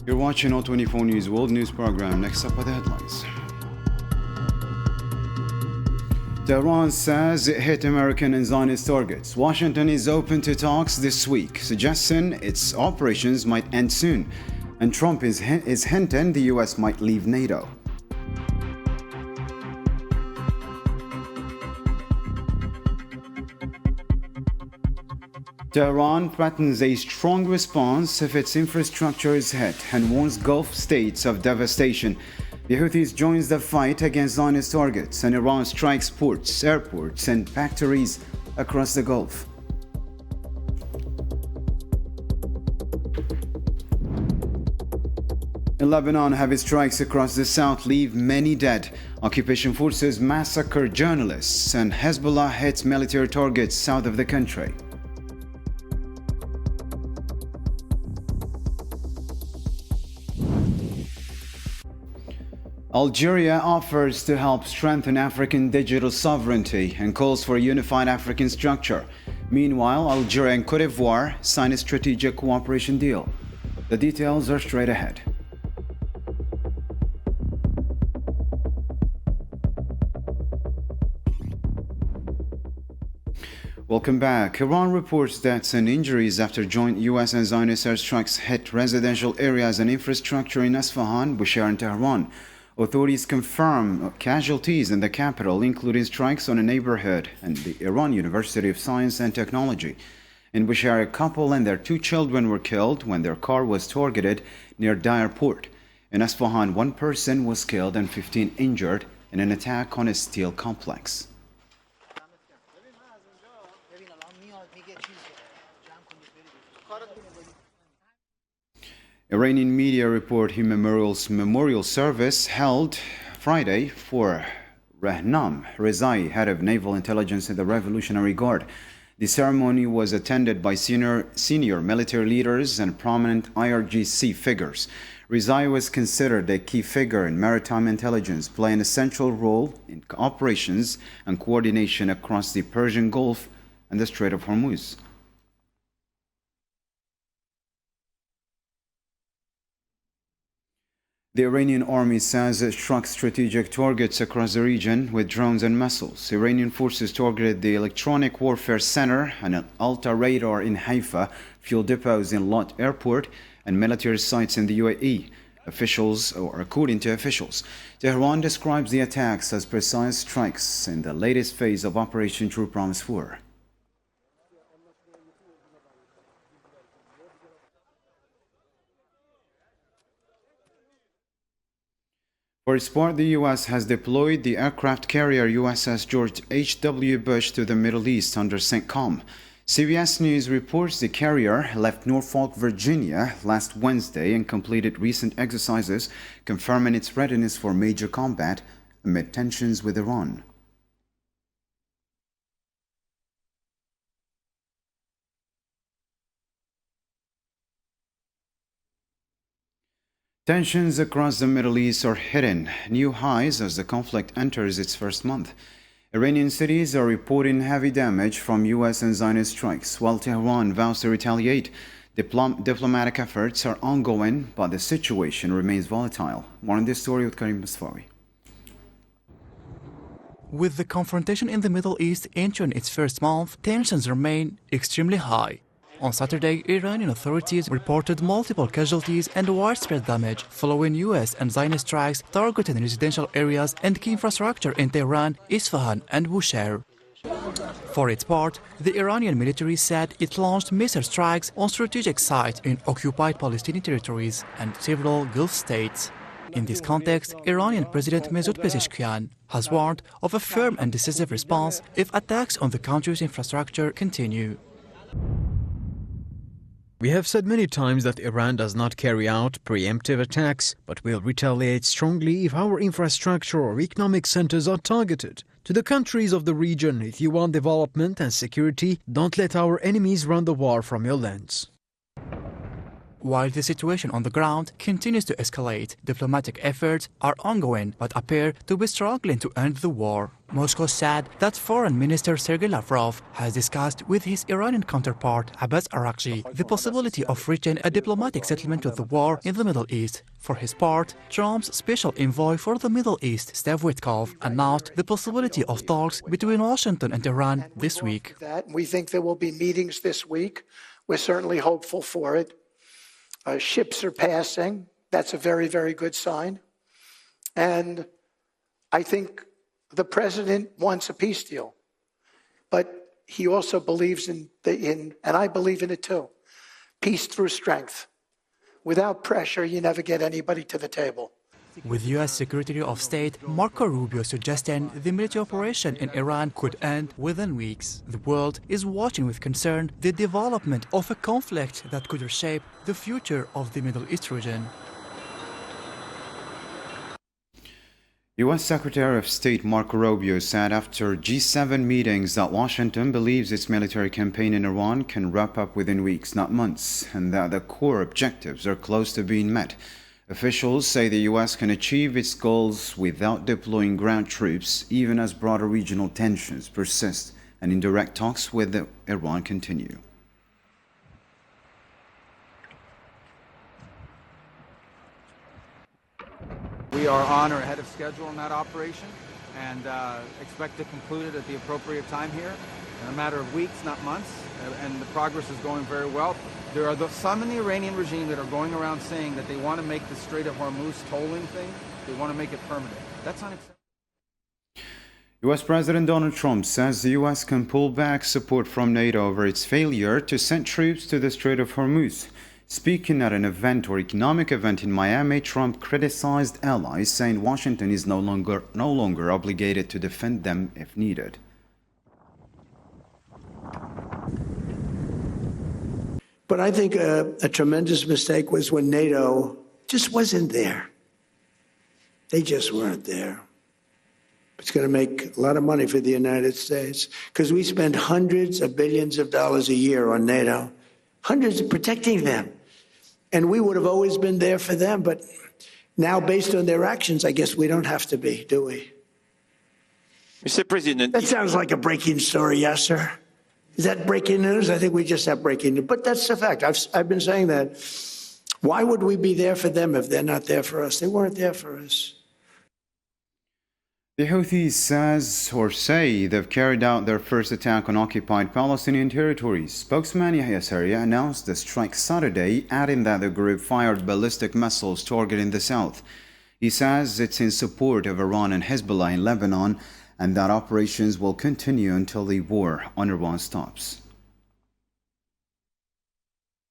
You're watching O24 News World News Program. Next up are the headlines. Tehran says it hit American and Zionist targets. Washington is open to talks this week, suggesting its operations might end soon. And Trump is hinting the US might leave NATO. Tehran threatens a strong response if its infrastructure is hit and warns Gulf states of devastation. The Houthis joins the fight against Zionist targets, and Iran strikes ports, airports, and factories across the Gulf. In Lebanon, heavy strikes across the south leave many dead. Occupation forces massacre journalists, and Hezbollah hits military targets south of the country. Algeria offers to help strengthen African digital sovereignty and calls for a unified African structure. Meanwhile, Algeria and Côte d'Ivoire sign a strategic cooperation deal. The details are straight ahead. Welcome back. Iran reports deaths and injuries after joint US and Zionist airstrikes hit residential areas and infrastructure in Isfahan, Bushehr, and Tehran. Authorities confirm casualties in the capital, including strikes on a neighborhood and the Iran University of Science and Technology. In Bushehr, a couple and their 2 children were killed when their car was targeted near Dire Port. In Isfahan, 1 person was killed and 15 injured in an attack on a steel complex. Iranian media report memorial service held Friday for Rahnam Rezai, head of naval intelligence in the Revolutionary Guard. The ceremony was attended by senior military leaders and prominent IRGC figures. Rezai was considered a key figure in maritime intelligence, playing a central role in operations and coordination across the Persian Gulf and the Strait of Hormuz. The Iranian army says it struck strategic targets across the region with drones and missiles. Iranian forces targeted the Electronic Warfare Center and an Alta radar in Haifa, fuel depots in Lot Airport, and military sites in the UAE. According to officials, Tehran describes the attacks as precise strikes in the latest phase of Operation True Promise 4. For its part, the U.S. has deployed the aircraft carrier USS George H.W. Bush to the Middle East under CENTCOM. CBS News reports the carrier left Norfolk, Virginia last Wednesday and completed recent exercises, confirming its readiness for major combat amid tensions with Iran. Tensions across the Middle East are hitting new highs as the conflict enters its first month. Iranian cities are reporting heavy damage from US and Zionist strikes, while Tehran vows to retaliate. Diplomatic efforts are ongoing, but the situation remains volatile. More on this story with Karim Basfawi. With the confrontation in the Middle East entering its first month, tensions remain extremely high. On Saturday, Iranian authorities reported multiple casualties and widespread damage following US and Zionist strikes targeting residential areas and key infrastructure in Tehran, Isfahan, and Bushehr. For its part, the Iranian military said it launched missile strikes on strategic sites in occupied Palestinian territories and several Gulf states. In this context, Iranian President Masoud Pezeshkian has warned of a firm and decisive response if attacks on the country's infrastructure continue. We have said many times that Iran does not carry out preemptive attacks, but will retaliate strongly if our infrastructure or economic centers are targeted. To the countries of the region, if you want development and security, don't let our enemies run the war from your lands. While the situation on the ground continues to escalate, diplomatic efforts are ongoing but appear to be struggling to end the war. Moscow said that Foreign Minister Sergei Lavrov has discussed with his Iranian counterpart Abbas Araghchi the possibility of reaching a diplomatic settlement of the war in the Middle East. For his part, Trump's special envoy for the Middle East, Steve Witkoff, announced the possibility of talks between Washington and Iran this week. We think there will be meetings this week. We're certainly hopeful for it. Ships are passing. That's a very, very good sign. And I think the president wants a peace deal. But he also believes in and I believe in it too, peace through strength. Without pressure, you never get anybody to the table. With U.S. Secretary of State Marco Rubio suggesting the military operation in Iran could end within weeks, the world is watching with concern the development of a conflict that could reshape the future of the Middle East region. U.S. Secretary of State Marco Rubio said after G7 meetings that Washington believes its military campaign in Iran can wrap up within weeks, not months, and that the core objectives are close to being met. Officials say the U.S. can achieve its goals without deploying ground troops, even as broader regional tensions persist and indirect talks with Iran continue. We are on or ahead of schedule in that operation and expect to conclude it at the appropriate time here in a matter of weeks, not months, and the progress is going very well. There are some in the Iranian regime that are going around saying that they want to make the Strait of Hormuz tolling thing, they want to make it permanent. That's unacceptable. U.S. President Donald Trump says the U.S. can pull back support from NATO over its failure to send troops to the Strait of Hormuz. Speaking at an event or economic event in Miami, Trump criticized allies, saying Washington is no longer obligated to defend them if needed. But I think a tremendous mistake was when NATO just wasn't there. They just weren't there. It's going to make a lot of money for the United States because we spend hundreds of billions of dollars a year on NATO, hundreds of protecting them. And we would have always been there for them. But now, based on their actions, I guess we don't have to be, do we? Mr. President, that sounds like a breaking story, yes, sir. Is that breaking news? I think we just have breaking news. But that's the fact. I've been saying that. Why would we be there for them if they're not there for us? They weren't there for us. The Houthis say they've carried out their first attack on occupied Palestinian territories. Spokesman Yahya announced the strike Saturday, adding that the group fired ballistic missiles targeting the south. He says it's in support of Iran and Hezbollah in Lebanon, and that operations will continue until the war on Iran stops.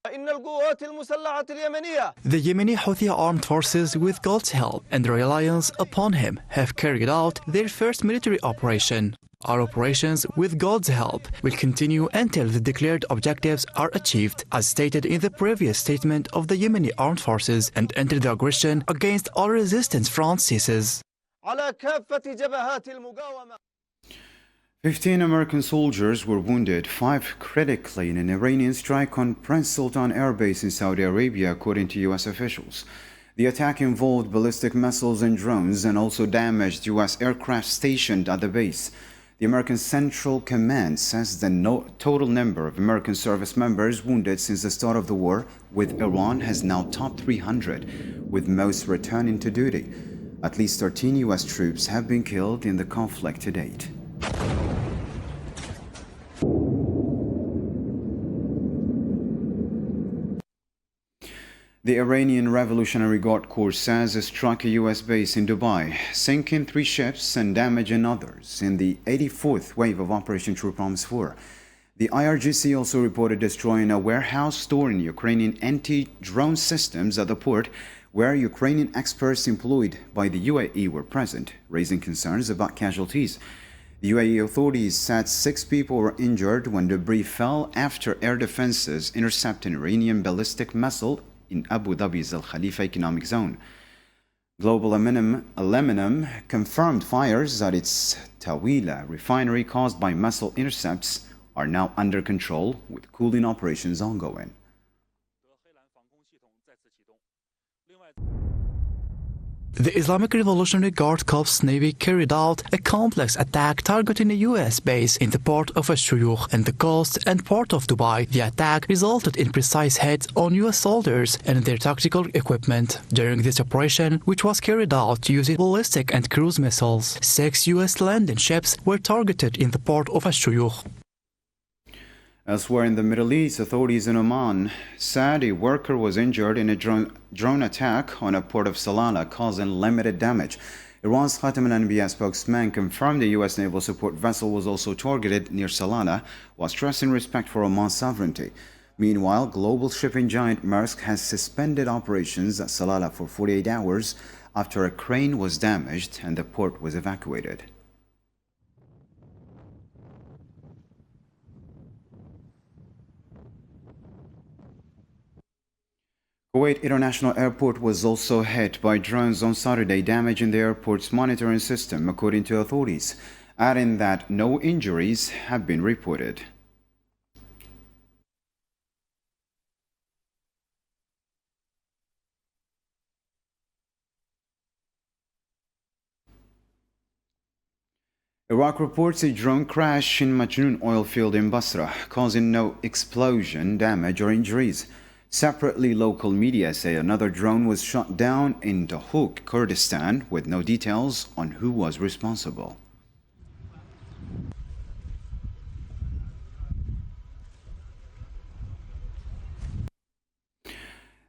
The Yemeni Houthi armed forces, with God's help and reliance upon him, have carried out their first military operation. Our operations, with God's help, will continue until the declared objectives are achieved, as stated in the previous statement of the Yemeni armed forces, and until the aggression against all resistance front ceases. 15 American soldiers were wounded, 5 critically, in an Iranian strike on Prince Sultan Air Base in Saudi Arabia, according to U.S. officials. The attack involved ballistic missiles and drones and also damaged U.S. aircraft stationed at the base. The American Central Command says the total number of American service members wounded since the start of the war with Iran has now topped 300, with most returning to duty. At least 13 U.S. troops have been killed in the conflict to date. The Iranian Revolutionary Guard Corps says it struck a U.S. base in Dubai, sinking 3 ships and damaging others in the 84th wave of Operation True Promise 4. The IRGC also reported destroying a warehouse storing Ukrainian anti-drone systems at the port, where Ukrainian experts employed by the UAE were present, raising concerns about casualties. The UAE authorities said 6 people were injured when debris fell after air defenses intercepted an Iranian ballistic missile in Abu Dhabi's Al Khalifa economic zone. Global Aluminum confirmed fires at its Tawila refinery caused by missile intercepts are now under control, with cooling operations ongoing. The Islamic Revolutionary Guard Corps Navy carried out a complex attack targeting a U.S. base in the port of Ash-Shuyukh and the coast and port of Dubai. The attack resulted in precise hits on U.S. soldiers and their tactical equipment. During this operation, which was carried out using ballistic and cruise missiles, 6 U.S. landing ships were targeted in the port of Ash-Shuyukh. Elsewhere in the Middle East, authorities in Oman said a worker was injured in a drone attack on a port of Salalah, causing limited damage. Iran's Khatam al-Anbiya spokesman confirmed the U.S. naval support vessel was also targeted near Salalah, while stressing respect for Oman's sovereignty. Meanwhile, global shipping giant Maersk has suspended operations at Salalah for 48 hours after a crane was damaged and the port was evacuated. Kuwait International Airport was also hit by drones on Saturday, damaging the airport's monitoring system, according to authorities, adding that no injuries have been reported. Iraq reports a drone crash in Majnoon oil field in Basra, causing no explosion, damage, or injuries. Separately, local media say another drone was shot down in Dahuk, Kurdistan, with no details on who was responsible.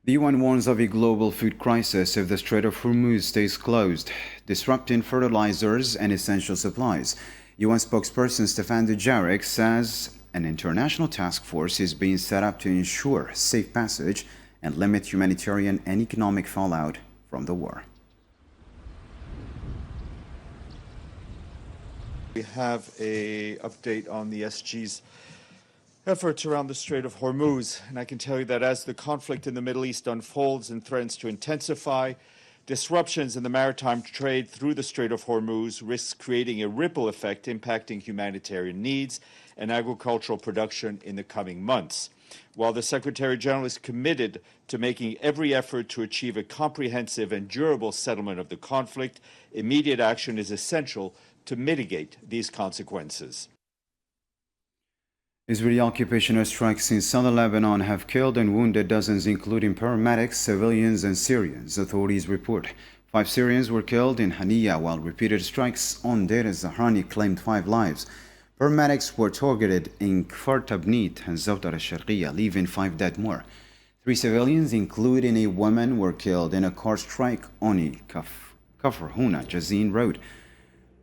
The UN warns of a global food crisis if the Strait of Hormuz stays closed, disrupting fertilizers and essential supplies. UN spokesperson Stefan Dujarric says an international task force is being set up to ensure safe passage and limit humanitarian and economic fallout from the war. We have an update on the SG's efforts around the Strait of Hormuz, and I can tell you that as the conflict in the Middle East unfolds and threatens to intensify, disruptions in the maritime trade through the Strait of Hormuz risks creating a ripple effect impacting humanitarian needs and agricultural production in the coming months. While the Secretary General is committed to making every effort to achieve a comprehensive and durable settlement of the conflict, immediate action is essential to mitigate these consequences. Israeli occupation airstrikes in southern Lebanon have killed and wounded dozens, including paramedics, civilians, and Syrians, authorities report. 5 Syrians were killed in Haniya, while repeated strikes on Deir el-Zahrani claimed 5 lives. Paramedics were targeted in Kfar Tabnit and Zawtar al-Sharqiyya, leaving 5 dead more. 3 civilians, including a woman, were killed in a car strike on Kafr Huna Jazin Road.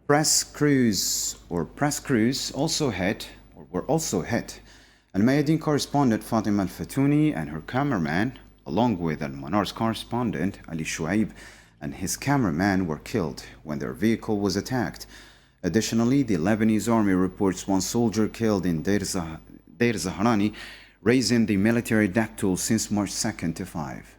Press crews were also hit. Al-Mayadeen correspondent Fatima Al-Fatouni and her cameraman, along with Al-Manar's correspondent Ali Shuaib and his cameraman, were killed when their vehicle was attacked. Additionally, the Lebanese army reports 1 soldier killed in Deir Zahrani, raising the military death toll since March 2nd to 5.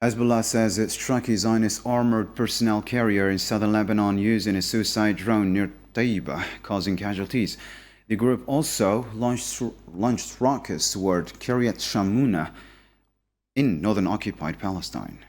Hezbollah says it struck a Zionist armored personnel carrier in southern Lebanon using a suicide drone near Taiba, causing casualties. The group also launched rockets toward Kiryat Shamuna in northern occupied Palestine.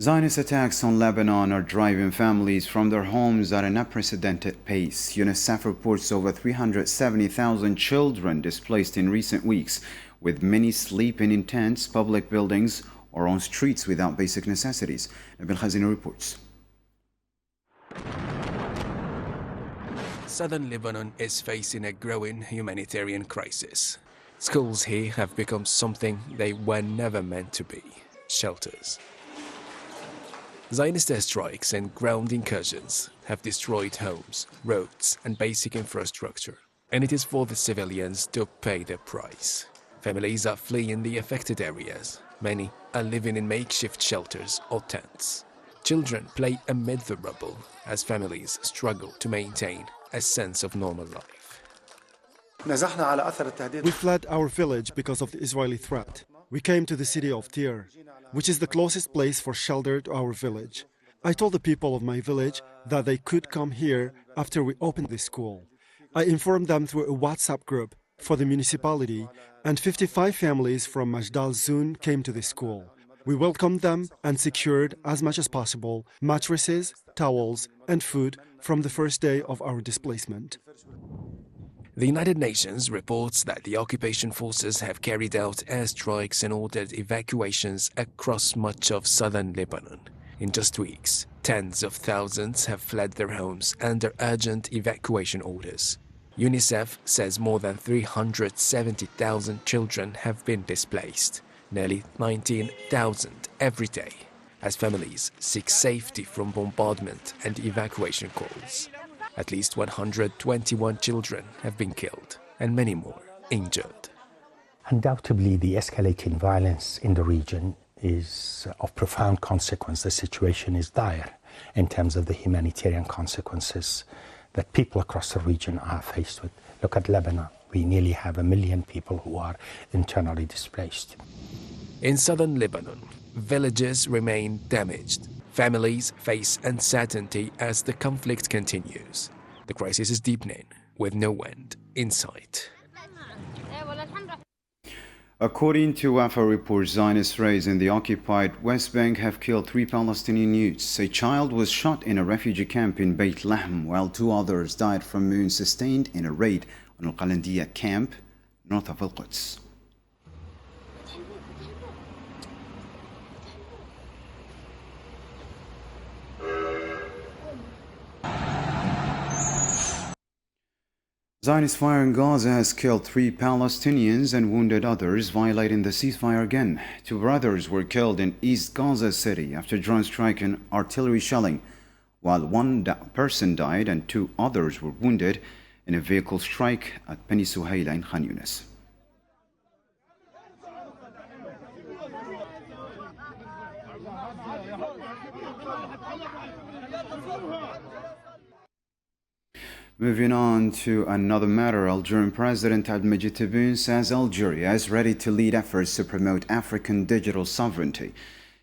Zionist attacks on Lebanon are driving families from their homes at an unprecedented pace. UNICEF reports over 370,000 children displaced in recent weeks, with many sleeping in tents, public buildings, or on streets without basic necessities. Nabil Khazini reports. Southern Lebanon is facing a growing humanitarian crisis. Schools here have become something they were never meant to be: shelters. Zionist airstrikes and ground incursions have destroyed homes, roads, and basic infrastructure, and it is for the civilians to pay the price. Families are fleeing the affected areas. Many are living in makeshift shelters or tents. Children play amid the rubble as families struggle to maintain a sense of normal life. We fled our village because of the Israeli threat. We came to the city of Tyre, which is the closest place for shelter to our village. I told the people of my village that they could come here after we opened the school. I informed them through a WhatsApp group for the municipality, and 55 families from Majdal Zun came to the school. We welcomed them and secured as much as possible mattresses, towels, and food from the first day of our displacement. The United Nations reports that the occupation forces have carried out airstrikes and ordered evacuations across much of southern Lebanon. In just weeks, tens of thousands have fled their homes under urgent evacuation orders. UNICEF says more than 370,000 children have been displaced, nearly 19,000 every day, as families seek safety from bombardment and evacuation calls. At least 121 children have been killed and many more injured. Undoubtedly, the escalating violence in the region is of profound consequence. The situation is dire in terms of the humanitarian consequences that people across the region are faced with. Look at Lebanon. We nearly have 1 million people who are internally displaced. In southern Lebanon, villages remain damaged. Families face uncertainty as the conflict continues. The crisis is deepening, with no end in sight. According to Wafa reports, Zionist raids in the occupied West Bank have killed 3 Palestinian youths. A child was shot in a refugee camp in Beit Lahm, while 2 others died from wounds sustained in a raid on Al-Qalandiya camp north of Al-Quds. Zionist fire in Gaza has killed 3 Palestinians and wounded others, violating the ceasefire again. 2 brothers were killed in East Gaza City after drone strike and artillery shelling, while 1 person died and 2 others were wounded in a vehicle strike at Beni Suhaila in Khan Yunis. Moving on to another matter, Algerian President Abdelmadjid Tebboune says Algeria is ready to lead efforts to promote African digital sovereignty.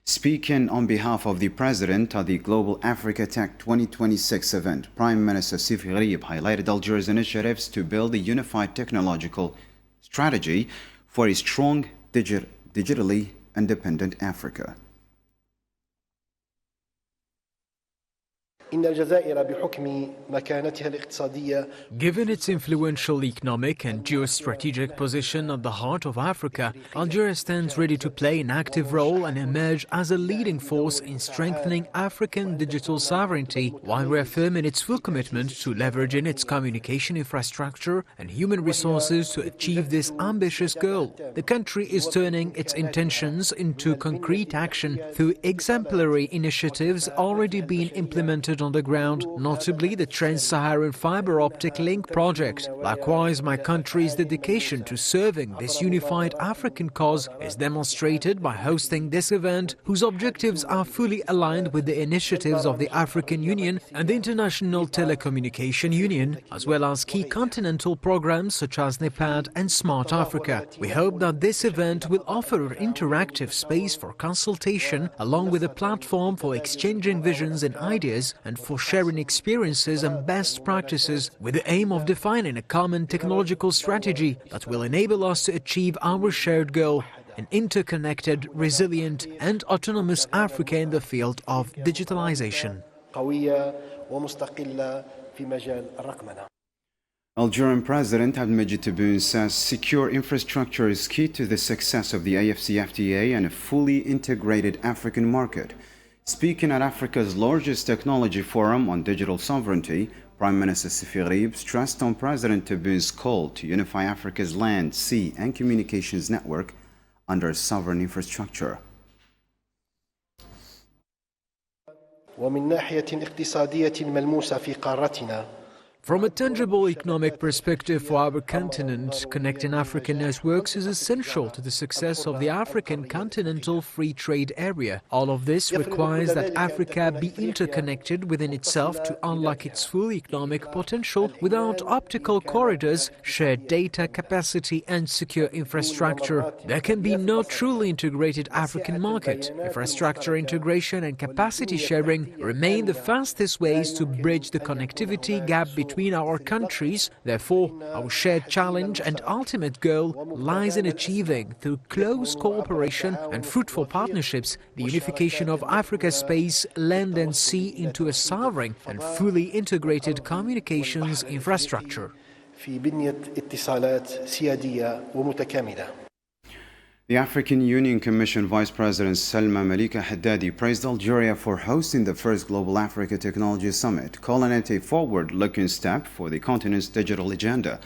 Speaking on behalf of the President at the Global Africa Tech 2026 event, Prime Minister Sif Gharieb highlighted Algeria's initiatives to build a unified technological strategy for a strong, digitally independent Africa. إن الجزائر بحكم مكانتها الاقتصادية. Given its influential economic and geostrategic position at the heart of Africa, Algeria stands ready to play an active role and emerge as a leading force in strengthening African digital sovereignty while reaffirming its full commitment to leveraging its communication infrastructure and human resources to achieve this ambitious goal. The country is turning its intentions into concrete action through exemplary initiatives already being implemented on the ground, notably the Trans-Saharan Fiber Optic Link project. Likewise, my country's dedication to serving this unified African cause is demonstrated by hosting this event, whose objectives are fully aligned with the initiatives of the African Union and the International Telecommunication Union, as well as key continental programs such as NEPAD and Smart Africa. We hope that this event will offer an interactive space for consultation, along with a platform for exchanging visions and ideas, and for sharing experiences and best practices, with the aim of defining a common technological strategy that will enable us to achieve our shared goal, an interconnected, resilient and autonomous Africa in the field of digitalization. Algerian President Abdelmadjid Tebboune says secure infrastructure is key to the success of the AFCFTA and a fully integrated African market. Speaking at Africa's largest technology forum on digital sovereignty, Prime Minister Sif Gharieb stressed on President Tebboune's call to unify Africa's land, sea and communications network under a sovereign infrastructure. ومن ناحية اقتصادية ملموسة في قارتنا. From a tangible economic perspective for our continent, connecting African networks is essential to the success of the African Continental Free Trade Area. All of this requires that Africa be interconnected within itself to unlock its full economic potential without optical corridors, shared data capacity and secure infrastructure. There can be no truly integrated African market. Infrastructure integration and capacity sharing remain the fastest ways to bridge the connectivity gap between our countries. Therefore, our shared challenge and ultimate goal lies in achieving, through close cooperation and fruitful partnerships, the unification of Africa's space, land and sea into a sovereign and fully integrated communications infrastructure. في بنية اتصالات سيادية ومتكاملة. The African Union Commission Vice President Salma Malika Haddadi praised Algeria for hosting the first Global Africa Technology Summit, calling it a forward-looking step for the continent's digital agenda.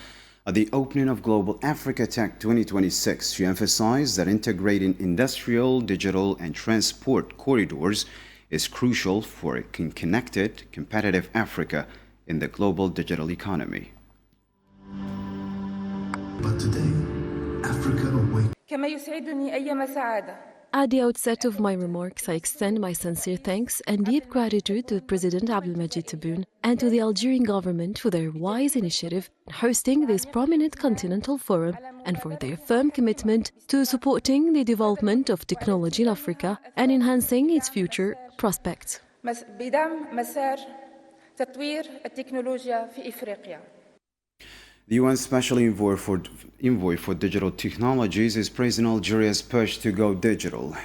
At the opening of Global Africa Tech 2026, she emphasized that integrating industrial, digital, and transport corridors is crucial for a connected, competitive Africa in the global digital economy. But today, Africa awakens. At the outset of my remarks, I extend my sincere thanks and deep gratitude to President Abdelmadjid Tebboune and to the Algerian government for their wise initiative in hosting this prominent continental forum and for their firm commitment to supporting the development of technology in Africa and enhancing its future prospects. The UN Special Envoy for Digital Technologies is praising Algeria's push to go digital.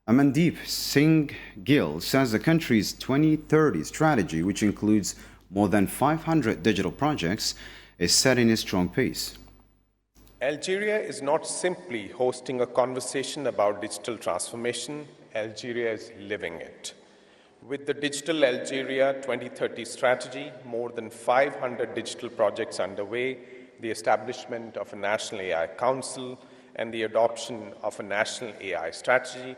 Amandeep Singh Gill says the country's 2030 strategy, which includes more than 500 digital projects, is setting a strong pace. Algeria is not simply hosting a conversation about digital transformation, Algeria is living it. With the Digital Algeria 2030 strategy, more than 500 digital projects underway, the establishment of a National AI Council, and the adoption of a National AI Strategy,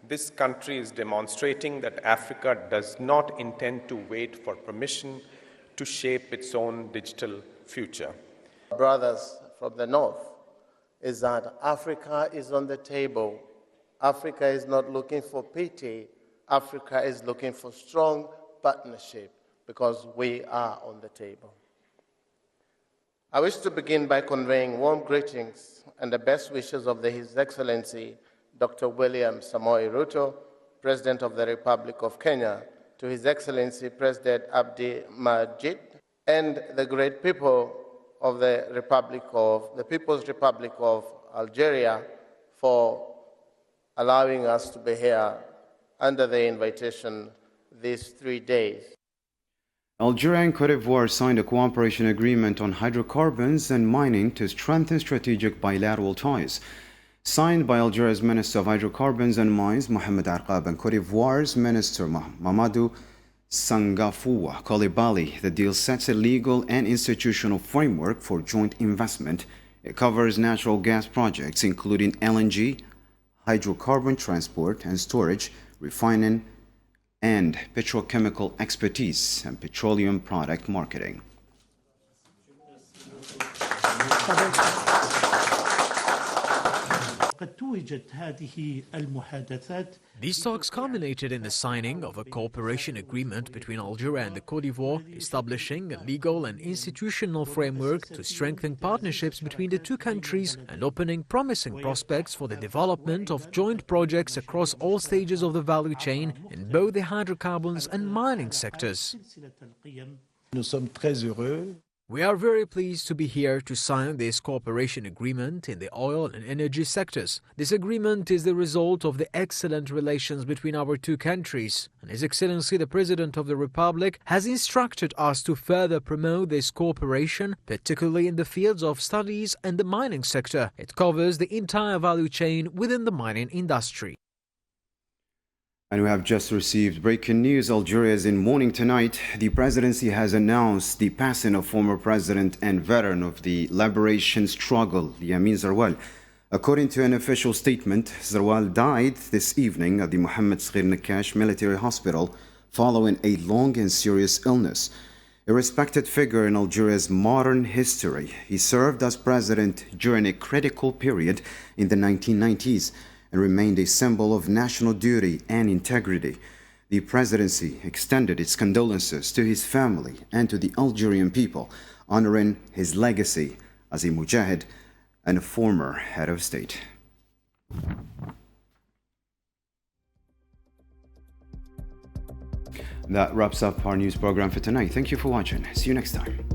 this country is demonstrating that Africa does not intend to wait for permission to shape its own digital future. Brothers from the north, is that Africa is on the table. Africa is not looking for pity. Africa is looking for strong partnership because we are on the table. I wish to begin by conveying warm greetings and the best wishes of His Excellency Dr. William Samoei Ruto, President of the Republic of Kenya, to His Excellency President Abdi Majid, and the great people of the People's Republic of Algeria for allowing us to be here under the invitation these 3 days. Algeria and Cote d'Ivoire signed a cooperation agreement on hydrocarbons and mining to strengthen strategic bilateral ties. Signed by Algeria's Minister of Hydrocarbons and Mines, Mohamed Arqab, and Cote d'Ivoire's Minister Mamadou Sangafoua Coulibaly, the deal sets a legal and institutional framework for joint investment. It covers natural gas projects, including LNG, hydrocarbon transport and storage, refining, and petrochemical expertise and petroleum product marketing. These talks culminated in the signing of a cooperation agreement between Algeria and the Côte d'Ivoire, establishing a legal and institutional framework to strengthen partnerships between the two countries and opening promising prospects for the development of joint projects across all stages of the value chain in both the hydrocarbons and mining sectors. We are very pleased to be here to sign this cooperation agreement in the oil and energy sectors. This agreement is the result of the excellent relations between our two countries, and His Excellency the President of the Republic has instructed us to further promote this cooperation, particularly in the fields of studies and the mining sector. It covers the entire value chain within the mining industry. And we have just received breaking news. Algeria is in mourning tonight. The presidency has announced the passing of former president and veteran of the liberation struggle, Yamin Zarwal. According to an official statement, Zarwal died this evening at the Mohammed Sghir Nakash Military Hospital following a long and serious illness. A respected figure in Algeria's modern history, he served as president during a critical period in the 1990s and remained a symbol of national duty and integrity. The presidency extended its condolences to his family and to the Algerian people, honoring his legacy as a mujahid and a former head of state. That wraps up our news program for tonight. Thank you for watching. See you next time.